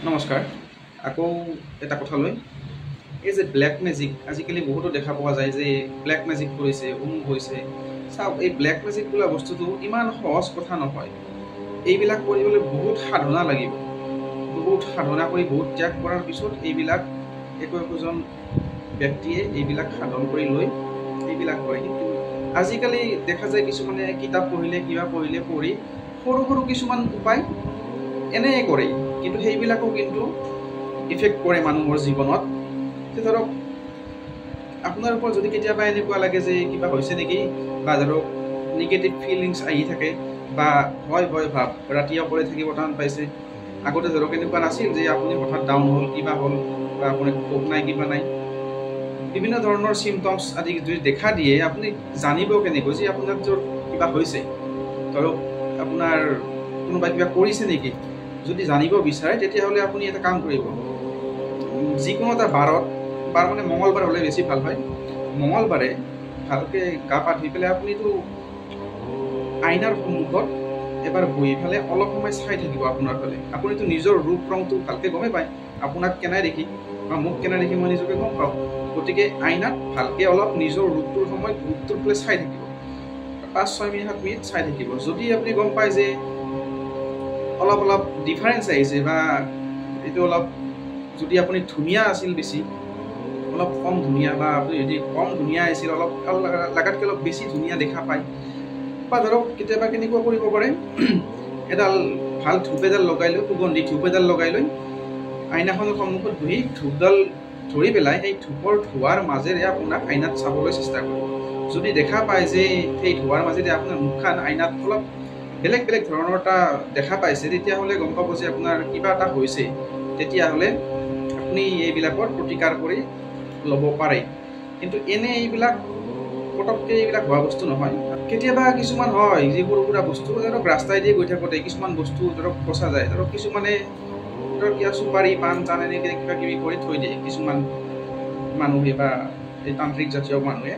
নমস্কাৰ আকৌ এটা কথালৈ এই যে ব্লেক মেজিক আজিকালি বহুতো দেখা পোৱা যায় যে ব্লেক মেজিক কৰিছে অমুক হৈছে চাওক এই ব্লেক মেজিক বোলা বস্তুটো ইমান সহজ কথা নহয় এইবিলাক কৰিবলৈ বহুত সাধনা লাগিব বহুত সাধনা কৰি বহুত ত্যাগ কৰাৰ পিছত এইবিলাক একোজন ব্যক্তিয়ে এইবিলাক সাধন কৰি লৈ এইবিলাক কৰে কিন্তু আজিকালি দেখা যায় কিছুমানে কিতাপ পঢ়িলে কিবা পঢ়িলে পঢ়ি সৰু সৰু কিছুমান উপায় এনে কৰে কিন্তু সেইবিলাকো কিন্তু ইফেক্ট কৰে মানুহৰ জীৱনত ধৰক আপোনাৰ ওপৰত যদি কেতিয়াবা এনেকুৱা লাগে যে কিবা হৈছে নেকি বা ধৰক নিগেটিভ ফিলিংছ আহি থাকে বা ভয় ভয় ভাৱ ৰাতি অকলে থাকিব টান পাইছে আগতে ধৰক এনেকুৱা নাছিল যে আপুনি হঠাৎ ডাউন হ'ল কিবা হ'ল বা আপোনাৰ ভোক নাই কিবা নাই বিভিন্ন ধৰণৰ চিমটমছ আদি যদি দেখা দিয়ে আপুনি জানিব কেনেকৈ যে আপোনাৰ কিবা হৈছে ধৰক আপোনাৰ কোনোবাই কিবা কৰিছে নেকি যদি জানিব বিচাৰে তেতিয়াহ'লে আপুনি এটা কাম কৰিব যিকোনো এটা বাৰ মানে মঙলবাৰ হ'লে বেছি ভাল হয় মঙলবাৰে ভালকৈ গা পা ধুই পেলাই আপুনিতো আইনাৰ সন্মুখত এবাৰ বহি পেলাই অলপ সময় চাই থাকিব আপোনাৰ ফালে আপুনিতো নিজৰ ৰূপ ৰংটো ভালকৈ গমেই পায় আপোনাক কেনাই দেখি বা মোক কেনাই দেখি মই নিজকে গম পাওঁ গতিকে আইনাত ভালকৈ অলপ নিজৰ ৰূপটোৰ ফালে চাই থাকিব 5-6 মিনিট 7 মিনিট চাই থাকিব যদি আপুনি গম পায় যে অলপ অলপ ডিফাৰেঞ্চ আহিছে বা এইটো অলপ যদি আপুনি ধুনীয়া আছিল বেছি অলপ কম ধুনীয়া বা আপুনি যদি কম ধুনীয়া আছিল অলপ লাগাতকৈ অলপ বেছি ধুনীয়া দেখা পায় বা ধৰক কেতিয়াবা কেনেকুৱা কৰিব পাৰে এডাল ভাল ধূপ এডাল লগাই লৈ সুগন্ধি ধূপ এডাল লগাই লৈ আইনাখনৰ সন্মুখত বহি ধূপডাল ধৰি পেলাই সেই ধূপৰ ধোঁৱাৰ মাজেৰে আপোনাক আইনাত চাবলৈ চেষ্টা কৰিব যদি দেখা পায় যে সেই ধোঁৱাৰ মাজেৰে আপোনাৰ মুখখন আইনাত অলপ বেলেগ বেলেগ ধৰণৰ এটা দেখা পাইছে তেতিয়াহ'লে গম পাব যে আপোনাৰ কিবা এটা হৈছে তেতিয়াহ'লে আপুনি এইবিলাকৰ প্ৰতিকাৰ কৰি ল'ব পাৰে কিন্তু এনে এইবিলাক পটককৈ এইবিলাক হোৱা বস্তু নহয় কেতিয়াবা কিছুমান হয় যি সৰু সুৰা বস্তু ধৰক ৰাস্তাইদি গৈ থাকোঁতে কিছুমান বস্তু ধৰক ফচা যায় ধৰক কিছুমানে ধৰক কিবা চুপাৰী পাণ চান এনেকৈ কিবা কিবি কৰি থৈ দিয়ে কিছুমান মানুহে বা এই তান্ত্ৰিক জাতীয় মানুহে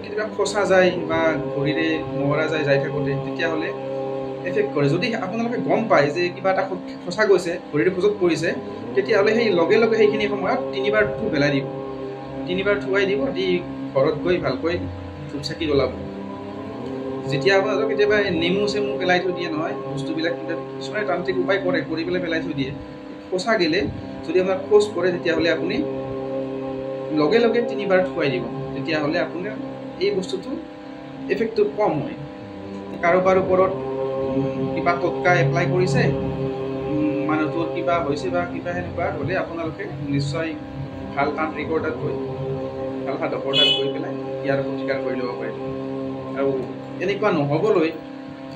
কেতিয়াবা ফচা যায় বা ভৰিৰে মৰা যায় যাই থাকোঁতে তেতিয়াহ'লে এফেক্ট কৰে যদি আপোনালোকে গম পায় যে কিবা এটা ফচা গৈছে ভৰিৰ খোজত পৰিছে তেতিয়াহ'লে সেই লগে লগে সেইখিনি সময়ত 3বাৰ ধূপ পেলাই দিব 3বাৰ ধুৱাই দিব দি ঘৰত গৈ ভালকৈ ধূপ চাকি জ্বলাব যেতিয়া আপোনালোকে কেতিয়াবা নেমু চেমু পেলাই থৈ দিয়ে নহয় বস্তুবিলাক কিছুমানে তান্ত্ৰিক উপায় কৰে কৰি পেলাই থৈ দিয়ে ফচা গ'লে যদি আপোনাৰ খোজ পৰে তেতিয়াহ'লে আপুনি লগে লগে 3বাৰ ধুৱাই দিব তেতিয়াহ'লে আপোনাৰ এই বস্তুটো এফেক্টটো কম হয় কাৰোবাৰ ওপৰত কিবা টটকা এপ্লাই কৰিছে মানুহটোৰ কিবা হৈছে বা কিবা সেনেকুৱা হ'লে আপোনালোকে নিশ্চয় ভাল তান্ত্ৰিকৰ তাত গৈ ভাল সাধকৰ তাত গৈ পেলাই ইয়াৰ প্ৰতিকাৰ কৰি ল'ব পাৰে আৰু এনেকুৱা নহ'বলৈ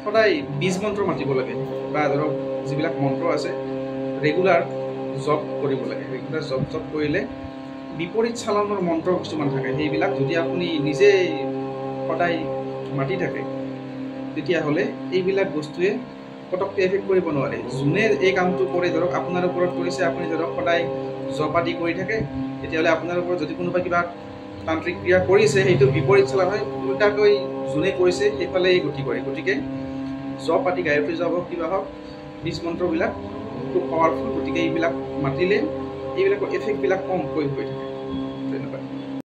সদায় বীজ মন্ত্ৰ মাতিব লাগে বা ধৰক যিবিলাক মন্ত্ৰ আছে ৰেগুলাৰ জপ কৰিব লাগে ৰেগুলাৰ জপ কৰিলে বিপৰীত চালনৰ মন্ত্ৰ কিছুমান থাকে সেইবিলাক যদি আপুনি নিজে সদায় মাতি থাকে তেতিয়াহ'লে এইবিলাক বস্তুৱে পটককৈ এফেক্ট কৰিব নোৱাৰে যোনে এই কামটো কৰে ধৰক আপোনাৰ ওপৰত কৰিছে আপুনি ধৰক সদায় জপ আদি কৰি থাকে তেতিয়াহ'লে আপোনাৰ ওপৰত যদি কোনোবা কিবা তান্ত্ৰিক ক্ৰিয়া কৰিছে সেইটো বিপৰীত চালন হয় উল্টাকৈ যোনে কৰিছে সেইফালে গতি কৰে গতিকে জপ আদি গায়ত্ৰী জপ হওক কিবা হওক বীজ মন্ত্ৰবিলাক খুব পাৱাৰফুল গতিকে এইবিলাক মাতিলে এইবিলাকৰ এফেক্টবিলাক কমকৈ হৈ থাকে ধন্যবাদ